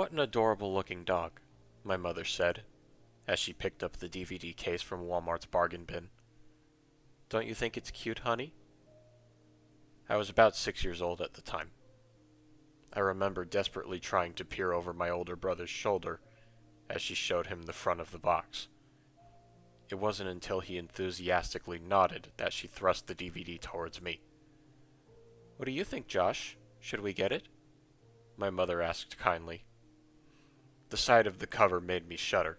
"What an adorable looking dog," my mother said, as she picked up the DVD case from Walmart's bargain bin. "Don't you think it's cute, honey?" I was about 6 years old at the time. I remember desperately trying to peer over my older brother's shoulder as she showed him the front of the box. It wasn't until he enthusiastically nodded that she thrust the DVD towards me. "What do you think, Josh? Should we get it?" my mother asked kindly. The sight of the cover made me shudder.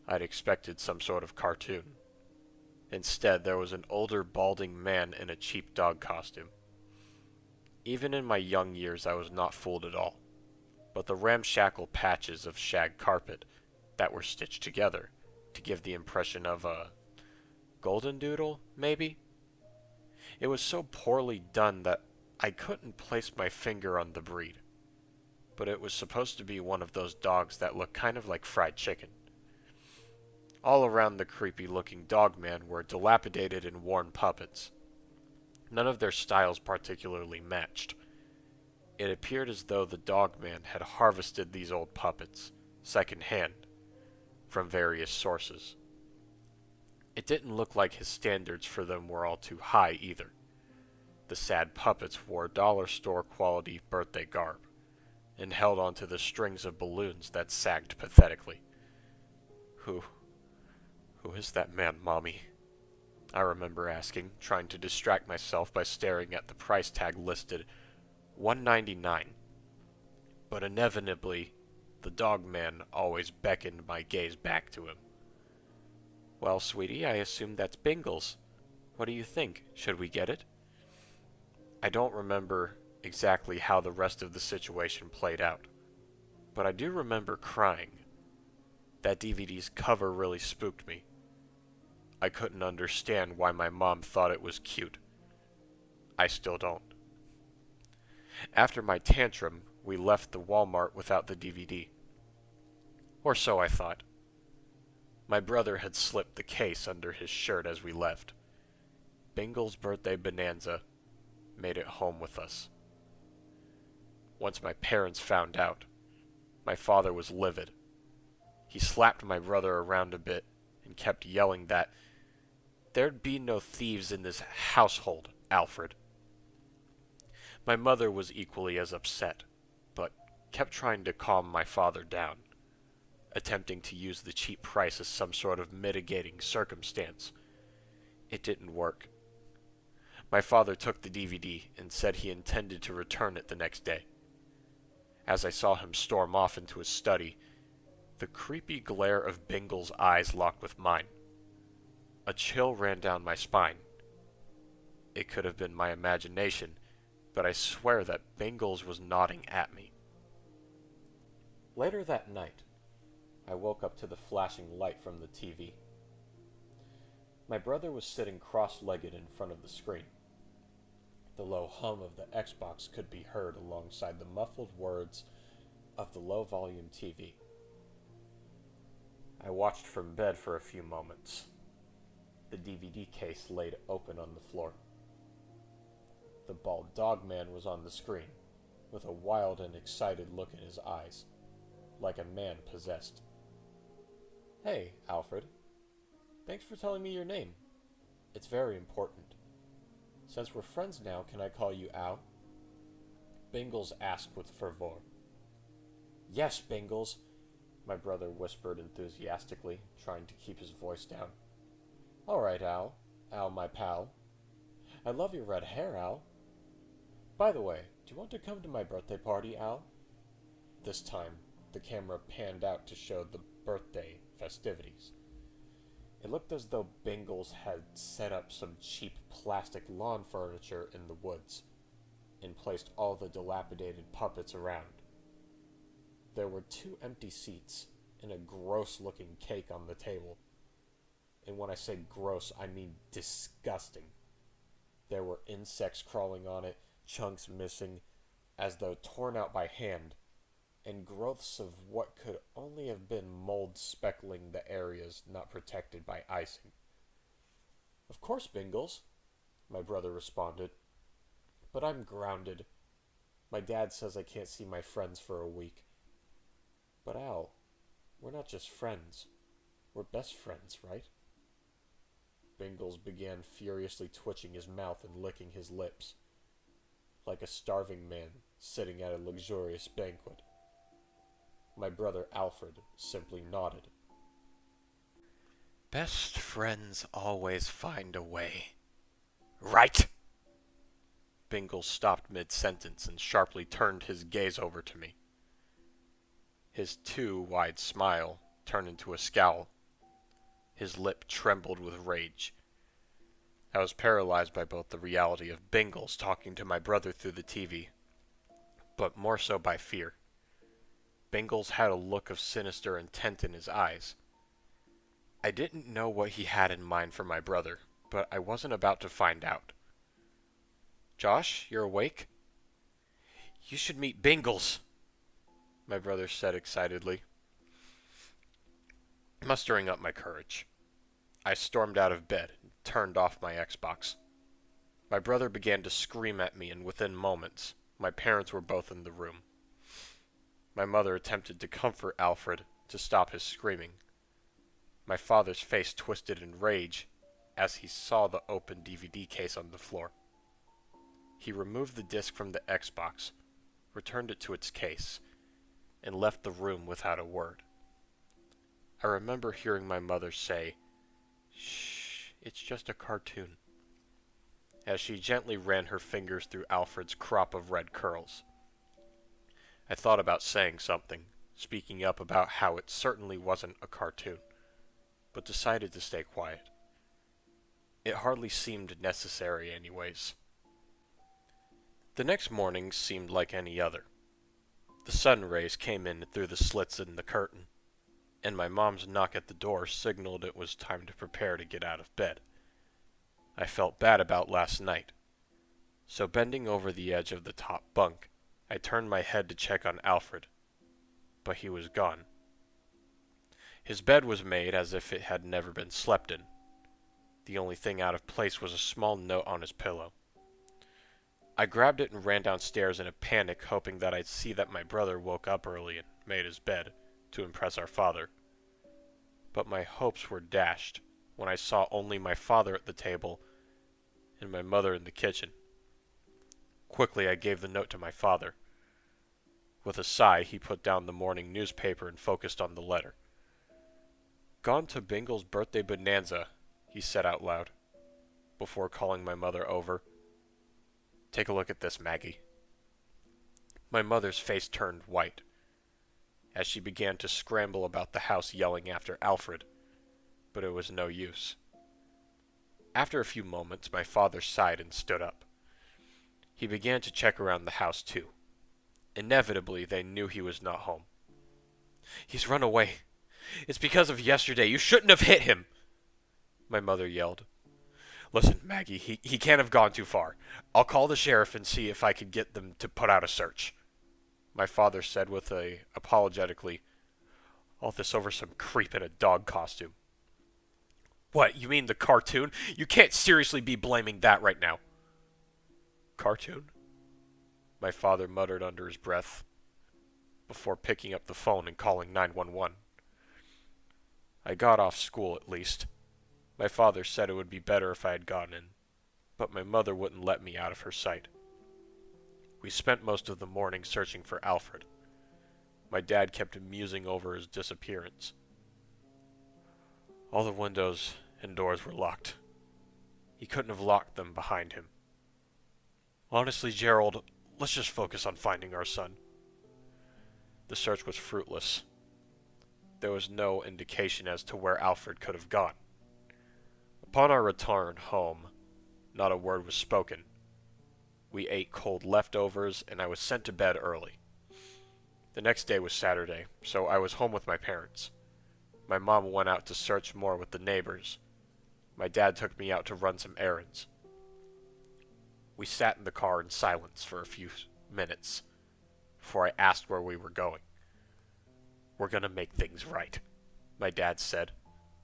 I'd expected some sort of cartoon. Instead, there was an older, balding man in a cheap dog costume. Even in my young years, I was not fooled at all. But the ramshackle patches of shag carpet that were stitched together to give the impression of a golden doodle, maybe? It was so poorly done that I couldn't place my finger on the breed. But it was supposed to be one of those dogs that look kind of like fried chicken. All around the creepy-looking dog man were dilapidated and worn puppets. None of their styles particularly matched. It appeared as though the dog man had harvested these old puppets, second-hand, from various sources. It didn't look like his standards for them were all too high either. The sad puppets wore dollar store quality birthday garb, and held onto the strings of balloons that sagged pathetically. Who is that man, Mommy?" I remember asking, trying to distract myself by staring at the price tag listed $1.99. But inevitably, the dog man always beckoned my gaze back to him. "Well, sweetie, I assume that's Bingles. What do you think? Should we get it?" I don't remember exactly how the rest of the situation played out, but I do remember crying. That DVD's cover really spooked me. I couldn't understand why my mom thought it was cute. I still don't. After my tantrum, we left the Walmart without the DVD. Or so I thought. My brother had slipped the case under his shirt as we left. Bingles' birthday Bonanza made it home with us. Once my parents found out, my father was livid. He slapped my brother around a bit and kept yelling that there'd be no thieves in this household, Alfred. My mother was equally as upset, but kept trying to calm my father down, attempting to use the cheap price as some sort of mitigating circumstance. It didn't work. My father took the DVD and said he intended to return it the next day. As I saw him storm off into his study, the creepy glare of Bingle's eyes locked with mine. A chill ran down my spine. It could have been my imagination, but I swear that Bingles was nodding at me. Later that night, I woke up to the flashing light from the TV. My brother was sitting cross-legged in front of the screen. The low hum of the Xbox could be heard alongside the muffled words of the low-volume TV. I watched from bed for a few moments. The DVD case laid open on the floor. The bald dog man was on the screen, with a wild and excited look in his eyes, like a man possessed. "Hey, Alfred. Thanks for telling me your name. It's very important. Since we're friends now, can I call you Al?" Bingles asked with fervor. "Yes, Bingles," my brother whispered enthusiastically, trying to keep his voice down. "All right, Al. Al, my pal. I love your red hair, Al. By the way, do you want to come to my birthday party, Al?" This time, the camera panned out to show the birthday festivities. It looked as though Bingles had set up some cheap plastic lawn furniture in the woods, and placed all the dilapidated puppets around. There were 2 empty seats, and a gross-looking cake on the table. And when I say gross, I mean disgusting. There were insects crawling on it, chunks missing, as though torn out by hand, and growths of what could only have been mold speckling the areas not protected by icing. "Of course, Bingles," my brother responded. "But I'm grounded. My dad says I can't see my friends for a week. But Al, we're not just friends. We're best friends, right? Bingles began furiously twitching his mouth and licking his lips, like a starving man sitting at a luxurious banquet. My brother Alfred simply nodded. Best friends always find a way. Right! Bingles stopped mid-sentence and sharply turned his gaze over to me. His too wide smile turned into a scowl. His lip trembled with rage. I was paralyzed by both the reality of Bingles talking to my brother through the TV, but more so by fear. Bingles had a look of sinister intent in his eyes. I didn't know what he had in mind for my brother, but I wasn't about to find out. Josh, you're awake? You should meet Bingles, my brother said excitedly. Mustering up my courage, I stormed out of bed and turned off my Xbox. My brother began to scream at me, and within moments, my parents were both in the room. My mother attempted to comfort Alfred to stop his screaming. My father's face twisted in rage as he saw the open DVD case on the floor. He removed the disc from the Xbox, returned it to its case, and left the room without a word. I remember hearing my mother say, "Shh, it's just a cartoon," as she gently ran her fingers through Alfred's crop of red curls. I thought about saying something, speaking up about how it certainly wasn't a cartoon, but decided to stay quiet. It hardly seemed necessary anyways. The next morning seemed like any other. The sun rays came in through the slits in the curtain, and my mom's knock at the door signaled it was time to prepare to get out of bed. I felt bad about last night, so bending over the edge of the top bunk, I turned my head to check on Alfred, but he was gone. His bed was made as if it had never been slept in. The only thing out of place was a small note on his pillow. I grabbed it and ran downstairs in a panic, hoping that I'd see that my brother woke up early and made his bed to impress our father. But my hopes were dashed when I saw only my father at the table and my mother in the kitchen. Quickly, I gave the note to my father. With a sigh, he put down the morning newspaper and focused on the letter. "Gone to Bingles' birthday bonanza," he said out loud, before calling my mother over. "Take a look at this, Maggie." My mother's face turned white as she began to scramble about the house yelling after Alfred, but it was no use. After a few moments, my father sighed and stood up. He began to check around the house too. Inevitably, they knew he was not home. "He's run away. It's because of yesterday. You shouldn't have hit him," my mother yelled. "Listen, Maggie, he can't have gone too far. I'll call the sheriff and see if I can get them to put out a search," my father said with apologetically, "all this over some creep in a dog costume." "What, you mean the cartoon? You can't seriously be blaming that right now." "Cartoon?" my father muttered under his breath, before picking up the phone and calling 911. I got off school at least. My father said it would be better if I had gone in, but my mother wouldn't let me out of her sight. We spent most of the morning searching for Alfred. My dad kept musing over his disappearance. All the windows and doors were locked. He couldn't have locked them behind him. "Honestly, Gerald, let's just focus on finding our son." The search was fruitless. There was no indication as to where Alfred could have gone. Upon our return home, not a word was spoken. We ate cold leftovers, and I was sent to bed early. The next day was Saturday, so I was home with my parents. My mom went out to search more with the neighbors. My dad took me out to run some errands. We sat in the car in silence for a few minutes before I asked where we were going. "We're gonna make things right," my dad said,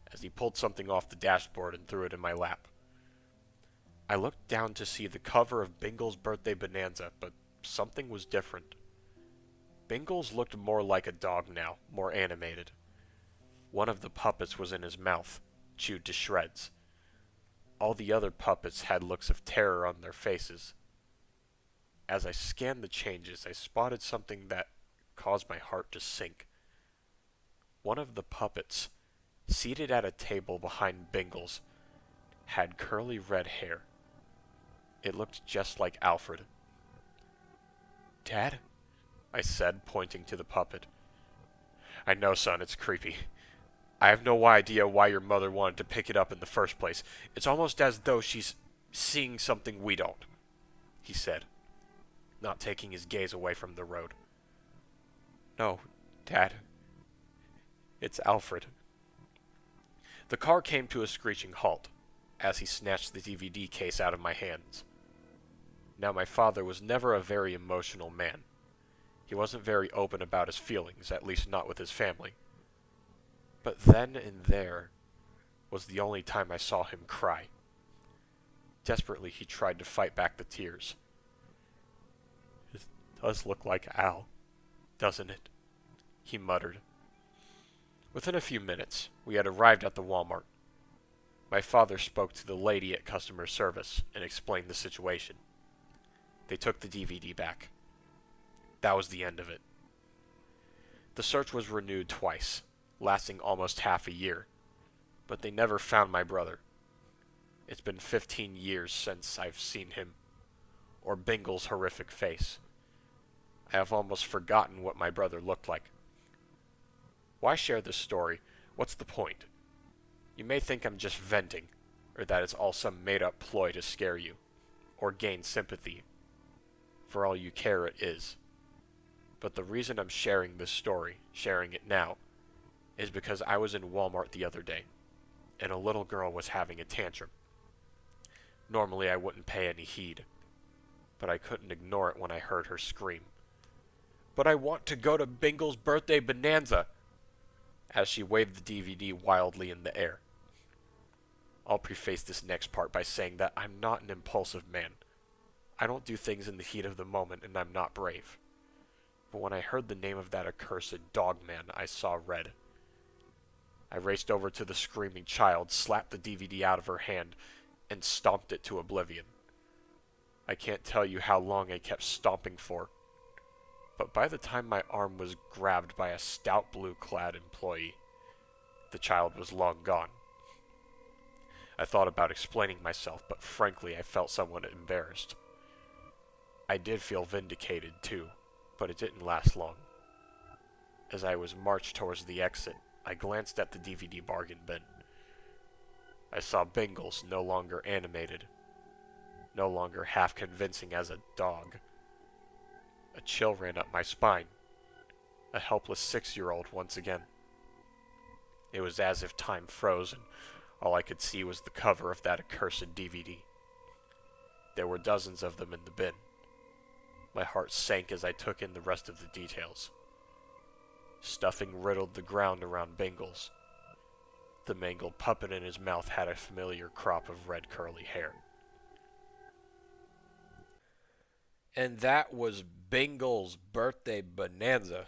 as he pulled something off the dashboard and threw it in my lap. I looked down to see the cover of Bingles' birthday bonanza, but something was different. Bingles looked more like a dog now, more animated. One of the puppets was in his mouth, chewed to shreds. All the other puppets had looks of terror on their faces. As I scanned the changes, I spotted something that caused my heart to sink. One of the puppets, seated at a table behind Bingles, had curly red hair. It looked just like Alfred. "Dad?" I said, pointing to the puppet. "I know, son, it's creepy. I have no idea why your mother wanted to pick it up in the first place. It's almost as though she's seeing something we don't," he said, not taking his gaze away from the road. "No, Dad. It's Alfred." The car came to a screeching halt as he snatched the DVD case out of my hands. Now, my father was never a very emotional man. He wasn't very open about his feelings, at least not with his family. But then and there was the only time I saw him cry. Desperately, he tried to fight back the tears. "It does look like Al, doesn't it?" he muttered. Within a few minutes, we had arrived at the Walmart. My father spoke to the lady at customer service and explained the situation. They took the DVD back. That was the end of it. The search was renewed twice, lasting almost half a year, but they never found my brother. It's been 15 years since I've seen him, or Bingle's horrific face. I have almost forgotten what my brother looked like. Why share this story? What's the point? You may think I'm just venting, or that it's all some made-up ploy to scare you, or gain sympathy. For all you care, it is. But the reason I'm sharing this story, sharing it now, is because I was in Walmart the other day, and a little girl was having a tantrum. Normally I wouldn't pay any heed, but I couldn't ignore it when I heard her scream, "But I want to go to Bingles' birthday bonanza!" as she waved the DVD wildly in the air. I'll preface this next part by saying that I'm not an impulsive man. I don't do things in the heat of the moment, and I'm not brave. But when I heard the name of that accursed dog man, I saw red. I raced over to the screaming child, slapped the DVD out of her hand, and stomped it to oblivion. I can't tell you how long I kept stomping for, but by the time my arm was grabbed by a stout blue-clad employee, the child was long gone. I thought about explaining myself, but frankly I felt somewhat embarrassed. I did feel vindicated, too, but it didn't last long. As I was marched towards the exit, I glanced at the DVD bargain bin. I saw Bingles no longer animated, no longer half convincing as a dog. A chill ran up my spine. A helpless 6-year-old once again. It was as if time froze and all I could see was the cover of that accursed DVD. There were dozens of them in the bin. My heart sank as I took in the rest of the details. Stuffing riddled the ground around Bingles. The mangled puppet in his mouth had a familiar crop of red curly hair. And that was Bingles' Birthday Bonanza,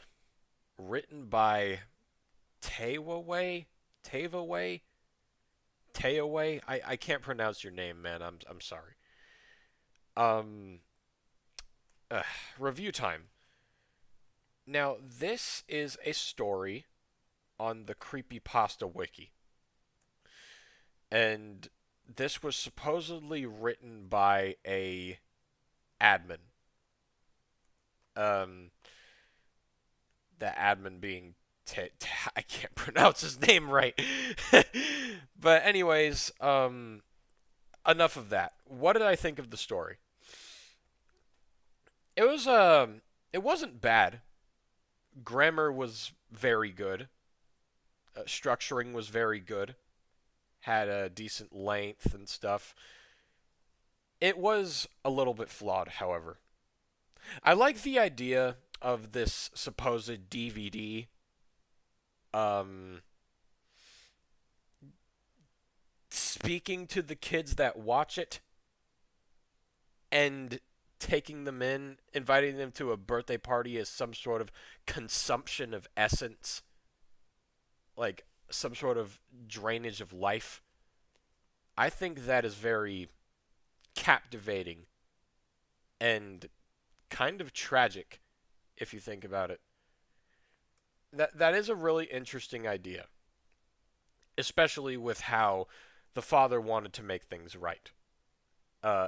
written by Tewahway? I can't pronounce your name, man. I'm sorry. Review time. Now, this is a story on the Creepypasta wiki. And this was supposedly written by a admin. The admin being I can't pronounce his name right. But anyways, enough of that. What did I think of the story? It wasn't bad. Grammar was very good. Structuring was very good. Had a decent length and stuff. It was a little bit flawed, however. I like the idea of this supposed DVD speaking to the kids that watch it and taking them in, inviting them to a birthday party as some sort of consumption of essence, like some sort of drainage of life. I think that is very captivating and kind of tragic if you think about it. That is a really interesting idea, especially with how the father wanted to make things right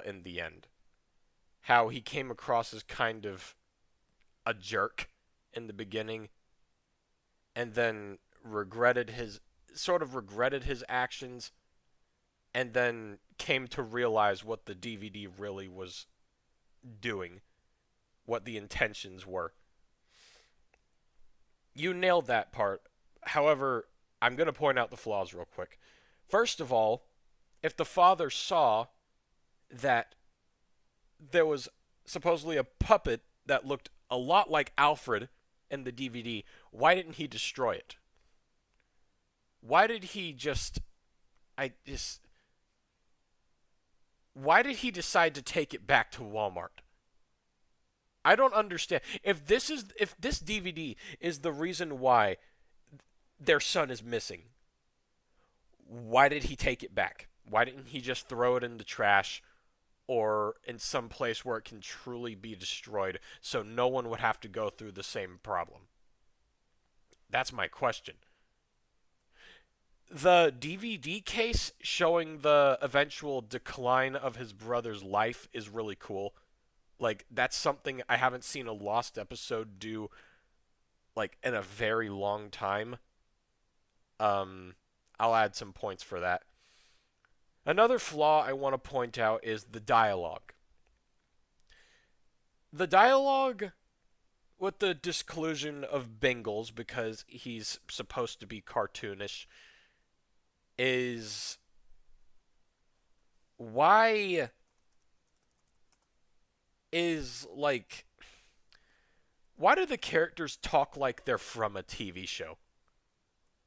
in the end. How he came across as kind of a jerk in the beginning and then regretted his actions and then came to realize what the DVD really was doing, what the intentions were. You nailed that part. However, I'm going to point out the flaws real quick. First of all, if the father saw that there was supposedly a puppet that looked a lot like Alfred in the DVD, why didn't he destroy it? Why did he just I just why did he decide to take it back to Walmart? I don't understand. If this DVD is the reason why their son is missing, why did he take it back? Why didn't he just throw it in the trash or in some place where it can truly be destroyed so no one would have to go through the same problem? That's my question. The DVD case showing the eventual decline of his brother's life is really cool. Like, that's something I haven't seen a Lost episode do, like, in a very long time. I'll add some points for that. Another flaw I want to point out is the dialogue. The dialogue, with the disclusion of Bingles, because he's supposed to be cartoonish, is why is like why do the characters talk like they're from a TV show?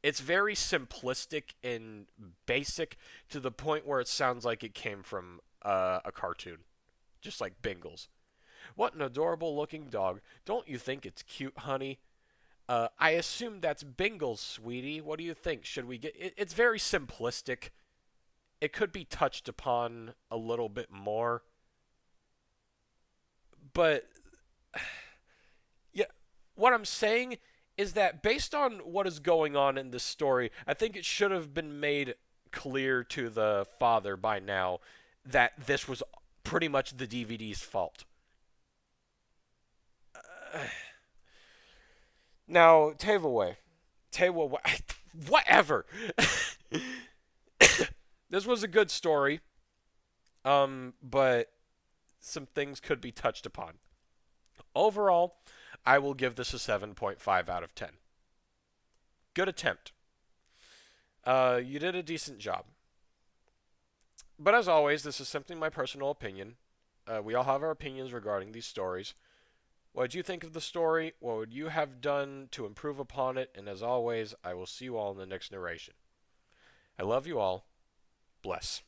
It's very simplistic and basic to the point where it sounds like it came from a cartoon, just like Bingles. What an adorable looking dog. Don't you think it's cute, honey? I assume that's Bingles, sweetie. What do you think? Should we get... It's very simplistic. It could be touched upon a little bit more. But... yeah, what I'm saying is that based on what is going on in this story, I think it should have been made clear to the father by now that this was pretty much the DVD's fault. Now, Tewahway. Whatever. This was a good story, but some things could be touched upon. Overall, I will give this a 7.5 out of 10. Good attempt. You did a decent job. But as always, this is simply my personal opinion. We all have our opinions regarding these stories. What did you think of the story? What would you have done to improve upon it? And as always, I will see you all in the next narration. I love you all. Bless.